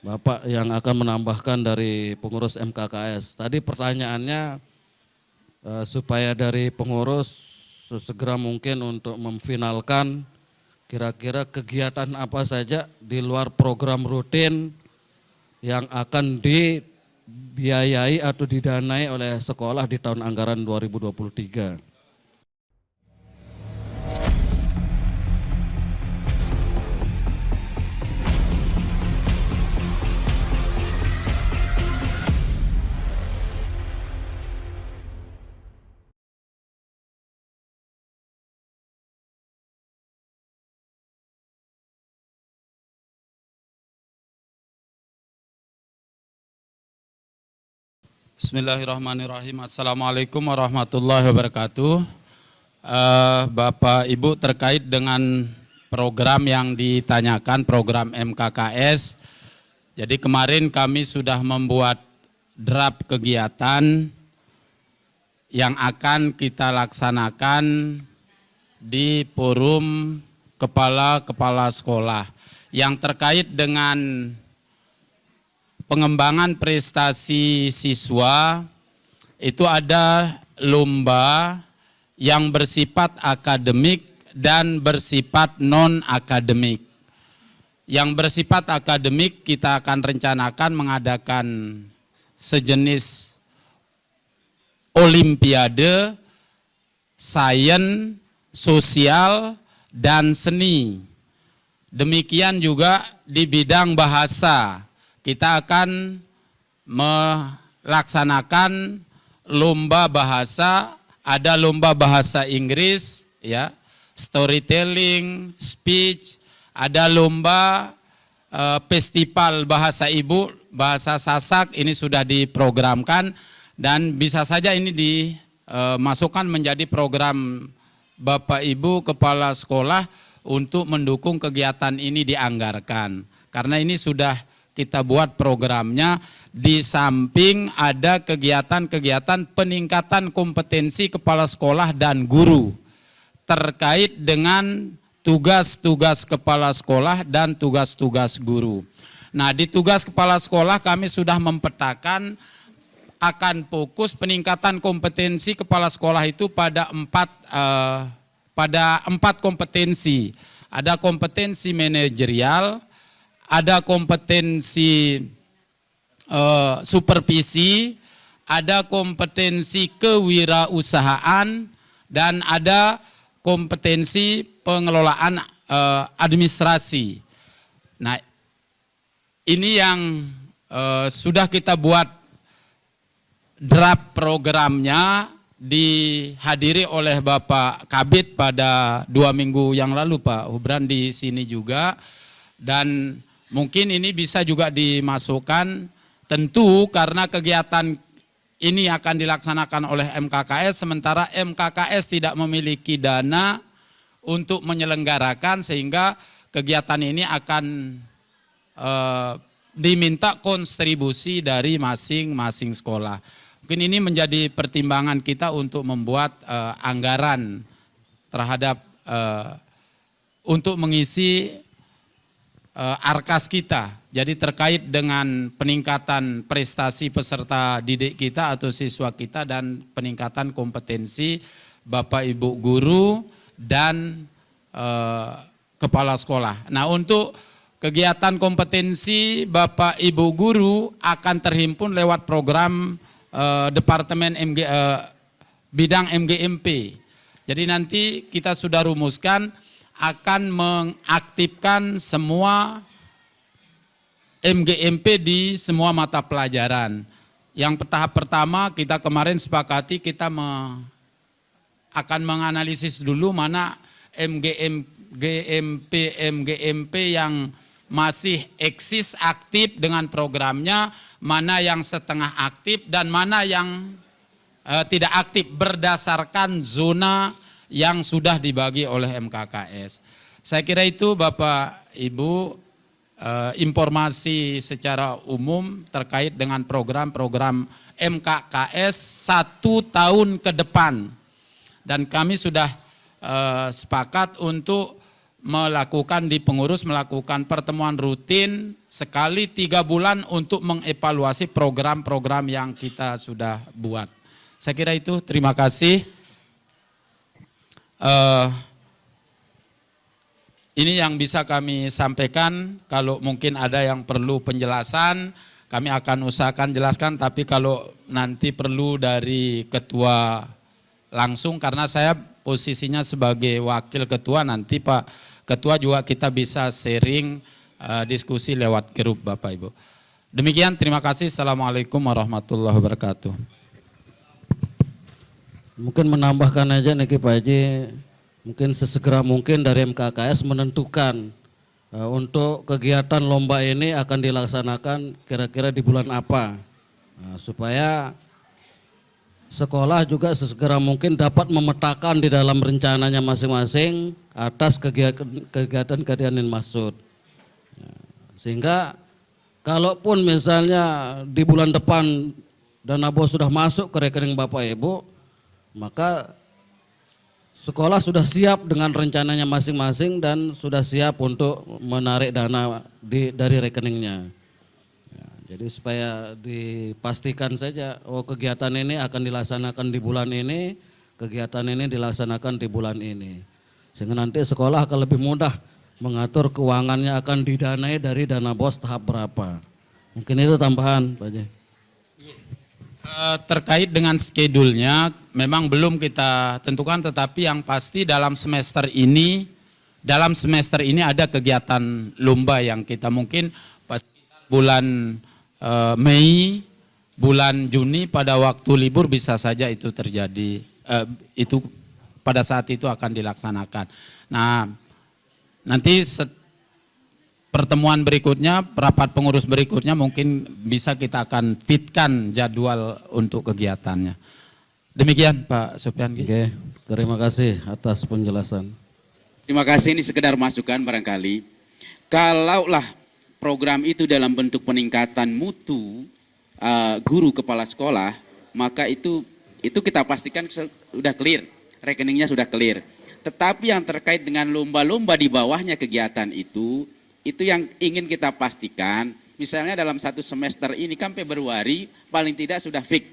Bapak yang akan menambahkan dari pengurus MKKS. Tadi pertanyaannya supaya dari pengurus sesegera mungkin untuk memfinalkan kira-kira kegiatan apa saja di luar program rutin yang akan dibiayai atau didanai oleh sekolah di tahun anggaran 2023. Bismillahirrahmanirrahim. Assalamualaikum warahmatullahi wabarakatuh. Bapak Ibu, terkait dengan program yang ditanyakan, program MKKS. Jadi kemarin kami sudah membuat draft kegiatan yang akan kita laksanakan di forum kepala-kepala sekolah yang terkait dengan pengembangan prestasi siswa. Itu ada lomba yang bersifat akademik dan bersifat non-akademik. Yang bersifat akademik kita akan rencanakan mengadakan sejenis olimpiade sains, sosial, dan seni. Demikian juga di bidang bahasa. Kita akan melaksanakan lomba bahasa, ada lomba bahasa Inggris, ya, storytelling, speech, ada lomba festival bahasa ibu, bahasa Sasak, ini sudah diprogramkan dan bisa saja ini dimasukkan menjadi program Bapak Ibu Kepala Sekolah untuk mendukung kegiatan ini dianggarkan. Karena ini sudah kita buat programnya, di samping ada kegiatan-kegiatan peningkatan kompetensi kepala sekolah dan guru terkait dengan tugas-tugas kepala sekolah dan tugas-tugas guru. Nah, di tugas kepala sekolah kami sudah mempetakan akan fokus peningkatan kompetensi kepala sekolah itu pada empat kompetensi. Ada kompetensi manajerial, ada kompetensi supervisi, ada kompetensi kewirausahaan, dan ada kompetensi pengelolaan administrasi. Nah, ini yang sudah kita buat draft programnya, dihadiri oleh Bapak Kabid pada 2 minggu yang lalu, Pak Hubran di sini juga, dan mungkin ini bisa juga dimasukkan, tentu karena kegiatan ini akan dilaksanakan oleh MKKS, sementara MKKS tidak memiliki dana untuk menyelenggarakan, sehingga kegiatan ini akan diminta kontribusi dari masing-masing sekolah. Mungkin ini menjadi pertimbangan kita untuk membuat anggaran terhadap untuk mengisi arkas kita. Jadi terkait dengan peningkatan prestasi peserta didik kita atau siswa kita dan peningkatan kompetensi Bapak Ibu guru dan kepala sekolah. Nah, untuk kegiatan kompetensi Bapak Ibu guru akan terhimpun lewat program Departemen bidang MGMP. Jadi nanti kita sudah rumuskan akan mengaktifkan semua MGMP di semua mata pelajaran. Yang tahap pertama kita kemarin sepakati kita akan menganalisis dulu mana MGMP yang masih eksis aktif dengan programnya, mana yang setengah aktif dan mana yang tidak aktif berdasarkan zona yang sudah dibagi oleh MKKS. Saya kira itu Bapak Ibu informasi secara umum terkait dengan program-program MKKS 1 tahun ke depan. Dan kami sudah sepakat untuk di pengurus melakukan pertemuan rutin sekali 3 bulan untuk mengevaluasi program-program yang kita sudah buat. Saya kira itu, terima kasih. Ini yang bisa kami sampaikan. Kalau mungkin ada yang perlu penjelasan, kami akan usahakan jelaskan, tapi kalau nanti perlu dari ketua langsung, karena saya posisinya sebagai wakil ketua, nanti Pak Ketua juga kita bisa sharing diskusi lewat grup Bapak Ibu. Demikian, terima kasih. Assalamualaikum warahmatullahi wabarakatuh. Mungkin menambahkan aja nih Pak Haji, mungkin sesegera mungkin dari MKKS menentukan untuk kegiatan lomba ini akan dilaksanakan kira-kira di bulan apa, supaya sekolah juga sesegera mungkin dapat memetakan di dalam rencananya masing-masing atas kegiatan-kegiatan yang maksud. Sehingga kalaupun misalnya di bulan depan dana BOS sudah masuk ke rekening Bapak Ibu, maka sekolah sudah siap dengan rencananya masing-masing dan sudah siap untuk menarik dana dari rekeningnya. Jadi supaya dipastikan saja, kegiatan ini akan dilaksanakan di bulan ini, kegiatan ini dilaksanakan di bulan ini. Sehingga nanti sekolah akan lebih mudah mengatur keuangannya akan didanai dari dana BOS tahap berapa. Mungkin itu tambahan Pak Haji. Terkait dengan schedule-nya memang belum kita tentukan, tetapi yang pasti dalam semester ini ada kegiatan lomba yang kita mungkin pas bulan Mei, bulan Juni pada waktu libur bisa saja itu terjadi, itu pada saat itu akan dilaksanakan. Nah, nanti pertemuan berikutnya, rapat pengurus berikutnya mungkin bisa kita akan fitkan jadwal untuk kegiatannya. Demikian Pak Sopyan. Oke, terima kasih atas penjelasan. Terima kasih, ini sekedar masukan barangkali. Kalaulah program itu dalam bentuk peningkatan mutu guru kepala sekolah, maka itu kita pastikan sudah clear, rekeningnya sudah clear. Tetapi yang terkait dengan lomba-lomba di bawahnya kegiatan itu yang ingin kita pastikan, misalnya dalam satu semester ini kan Februari paling tidak sudah fix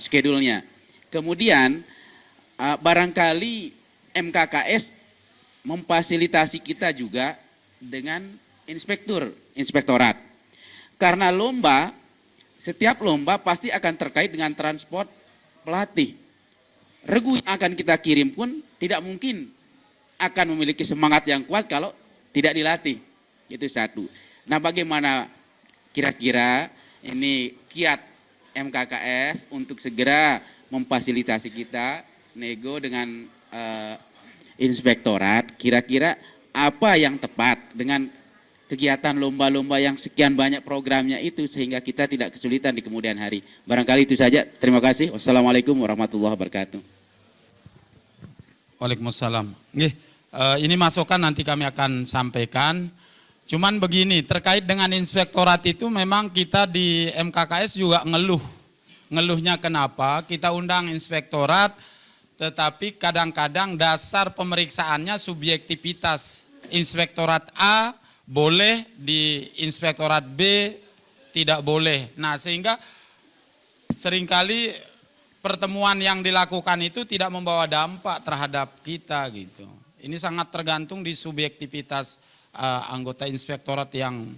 schedule-nya. Kemudian barangkali MKKS memfasilitasi kita juga dengan inspektorat. Karena setiap lomba pasti akan terkait dengan transport pelatih. Regu yang akan kita kirim pun tidak mungkin akan memiliki semangat yang kuat kalau tidak dilatih. Itu satu. Nah, bagaimana kira-kira ini kiat MKKS untuk segera memfasilitasi kita nego dengan inspektorat, kira-kira apa yang tepat dengan kegiatan lomba-lomba yang sekian banyak programnya itu sehingga kita tidak kesulitan di kemudian hari. Barangkali itu saja. Terima kasih. Wassalamualaikum warahmatullahi wabarakatuh. Waalaikumsalam. Ini masukan nanti kami akan sampaikan. Cuman begini, terkait dengan inspektorat itu memang kita di MKKS juga ngeluhnya kenapa? Kita undang inspektorat, tetapi kadang-kadang dasar pemeriksaannya subjektivitas. Inspektorat A boleh, di inspektorat B tidak boleh. Nah, sehingga seringkali pertemuan yang dilakukan itu tidak membawa dampak terhadap kita gitu. Ini sangat tergantung di subjektivitas anggota inspektorat yang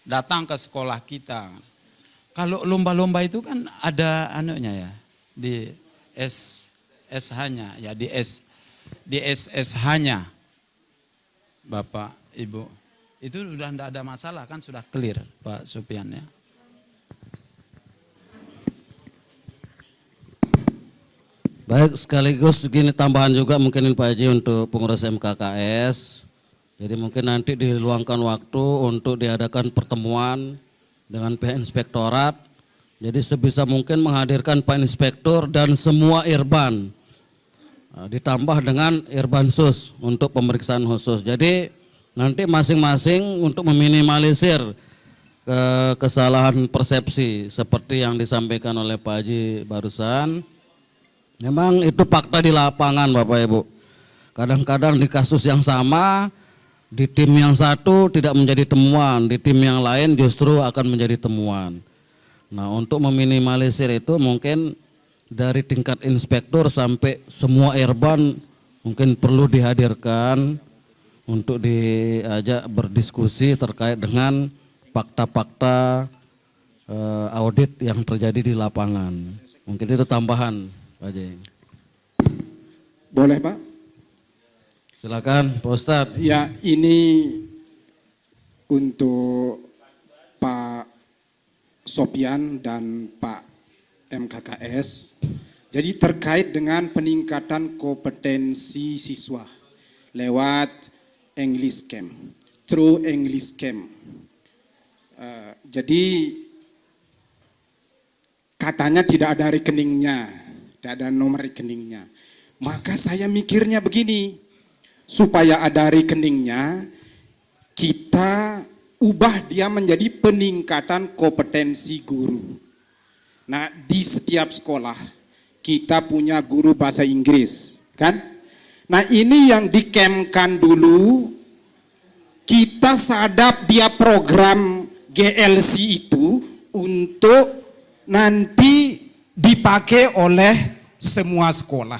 datang ke sekolah kita. Kalau lomba-lomba itu kan ada anunya ya, di SSH-nya ya, di SSH-nya Bapak Ibu. Itu sudah tidak ada masalah kan, sudah clear Pak Sopyan ya. Baik, sekaligus gini tambahan juga mungkin Pak Haji untuk pengurus MKKS. Jadi mungkin nanti diluangkan waktu untuk diadakan pertemuan dengan pihak inspektorat. Jadi sebisa mungkin menghadirkan Pak Inspektur dan semua irban. Ditambah dengan irbansus untuk pemeriksaan khusus. Jadi nanti masing-masing untuk meminimalisir kesalahan persepsi seperti yang disampaikan oleh Pak Haji barusan. Memang itu fakta di lapangan Bapak Ibu. Kadang-kadang di kasus yang sama, di tim yang satu tidak menjadi temuan, di tim yang lain justru akan menjadi temuan. Nah, untuk meminimalisir itu mungkin dari tingkat inspektur sampai semua airborne mungkin perlu dihadirkan untuk diajak berdiskusi terkait dengan fakta-fakta audit yang terjadi di lapangan. Mungkin itu tambahan, Pak Jeng. Boleh Pak? Silakan Pak Ustadz. Ya, ini untuk Pak Sopyan dan Pak MKKS. Jadi terkait dengan peningkatan kompetensi siswa lewat English Camp, through English Camp. Jadi katanya tidak ada rekeningnya, tidak ada nomor rekeningnya. Maka saya mikirnya begini, supaya ada rekeningnya, kita ubah dia menjadi peningkatan kompetensi guru. Nah, di setiap sekolah kita punya guru bahasa Inggris, kan? Nah, ini yang dikemkan dulu, kita sadap dia program GLC itu untuk nanti dipakai oleh semua sekolah.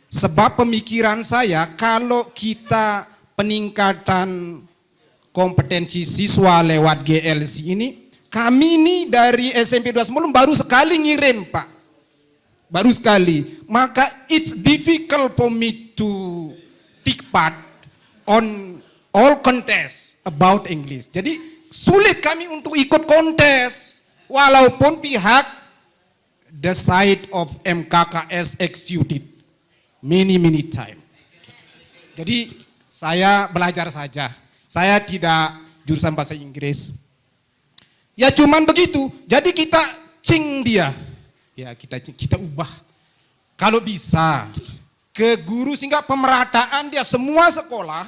Sebab pemikiran saya, kalau kita peningkatan kompetensi siswa lewat GLC ini, kami ini dari SMP 2 Semulung baru sekali ngirim Pak. Baru sekali. Maka it's difficult for me to take part on all contests about English. Jadi sulit kami untuk ikut kontes. Walaupun pihak the side of MKKS executed many time. Jadi saya belajar saja. Saya tidak jurusan bahasa Inggris. Ya cuman begitu. Jadi kita cing dia. Ya kita ubah. Kalau bisa ke guru sehingga pemerataan dia semua sekolah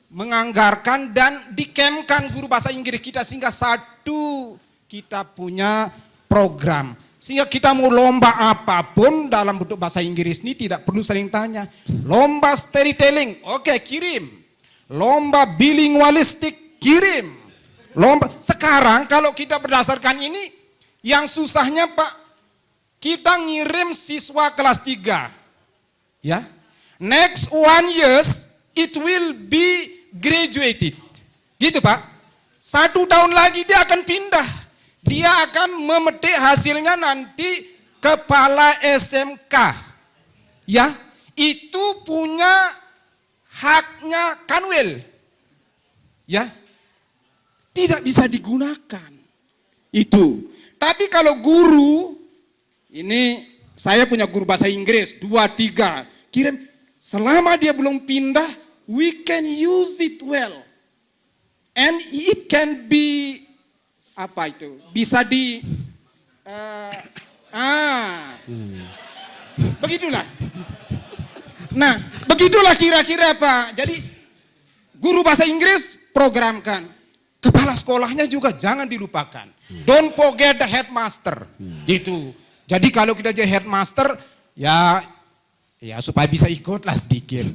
menganggarkan dan dikemkan guru bahasa Inggris kita sehingga satu kita punya program. Sehingga kita mau lomba apapun dalam bentuk bahasa Inggris ini tidak perlu saling tanya. Lomba storytelling, oke kirim. Lomba bilingualistik, kirim. Lomba sekarang kalau kita berdasarkan ini, yang susahnya Pak, kita ngirim siswa kelas 3. Ya. Next 1 years it will be graduated. Gitu Pak. 1 tahun lagi dia akan pindah. Dia akan memetik hasilnya nanti kepala SMK. Ya, itu punya haknya Kanwil. Ya. Tidak bisa digunakan. Itu. Tapi kalau guru, ini saya punya guru bahasa Inggris 2, 3, kirim selama dia belum pindah, we can use it well. And it can be apa itu? Bisa di begitulah. Nah, begitulah kira-kira Pak. Jadi guru bahasa Inggris programkan. Kepala sekolahnya juga jangan dilupakan. Don't forget the headmaster. Gitu. Jadi kalau kita jadi headmaster ya supaya bisa ikutlah sedikit.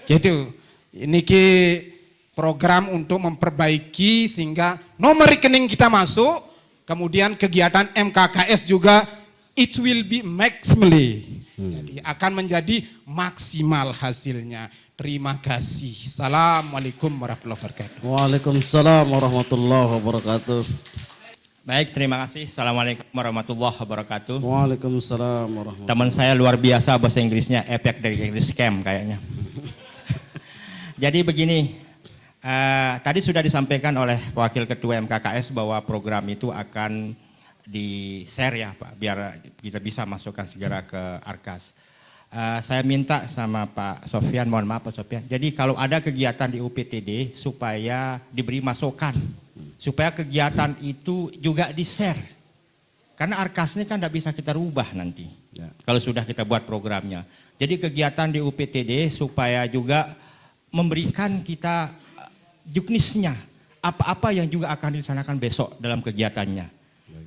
Gitu. Ini program untuk memperbaiki sehingga nomor rekening kita masuk, kemudian kegiatan MKKS juga it will be maximally. Jadi akan menjadi maksimal hasilnya. Terima kasih. Assalamualaikum warahmatullahi wabarakatuh. Waalaikumsalam warahmatullahi wabarakatuh. Baik, terima kasih. Assalamualaikum warahmatullahi wabarakatuh. Waalaikumsalam warahmatullahi wabarakatuh. Teman saya luar biasa bahasa Inggrisnya, efek dari English Camp kayaknya. Jadi begini, tadi sudah disampaikan oleh Wakil Ketua MKKS bahwa program itu akan di-share ya Pak, biar kita bisa masukkan segera ke Arkas. Saya minta sama Pak Sopyan, mohon maaf Pak Sopyan, jadi kalau ada kegiatan di UPTD supaya diberi masukan, supaya kegiatan itu juga di-share. Karena Arkas ini kan tidak bisa kita rubah nanti, ya, kalau sudah kita buat programnya. Jadi kegiatan di UPTD supaya juga memberikan kita juknisnya, apa-apa yang juga akan dilaksanakan besok dalam kegiatannya.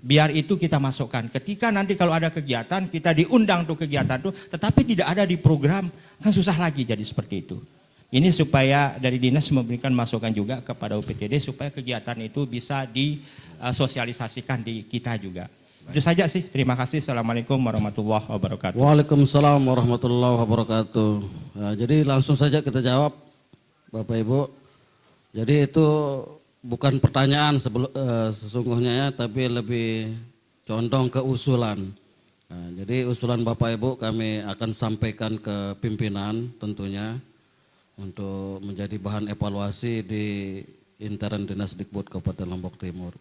Biar itu kita masukkan. Ketika nanti kalau ada kegiatan, kita diundang untuk kegiatan itu, tetapi tidak ada di program, kan susah lagi jadi seperti itu. Ini supaya dari dinas memberikan masukan juga kepada UPTD supaya kegiatan itu bisa disosialisasikan di kita juga. Itu saja sih. Terima kasih. Assalamualaikum warahmatullahi wabarakatuh. Waalaikumsalam warahmatullahi wabarakatuh. Nah, jadi langsung saja kita jawab, Bapak Ibu. Jadi itu bukan pertanyaan sesungguhnya ya, tapi lebih condong ke usulan. Nah, jadi usulan Bapak Ibu kami akan sampaikan ke pimpinan tentunya untuk menjadi bahan evaluasi di intern Dinas Dikbud Kabupaten Lombok Timur.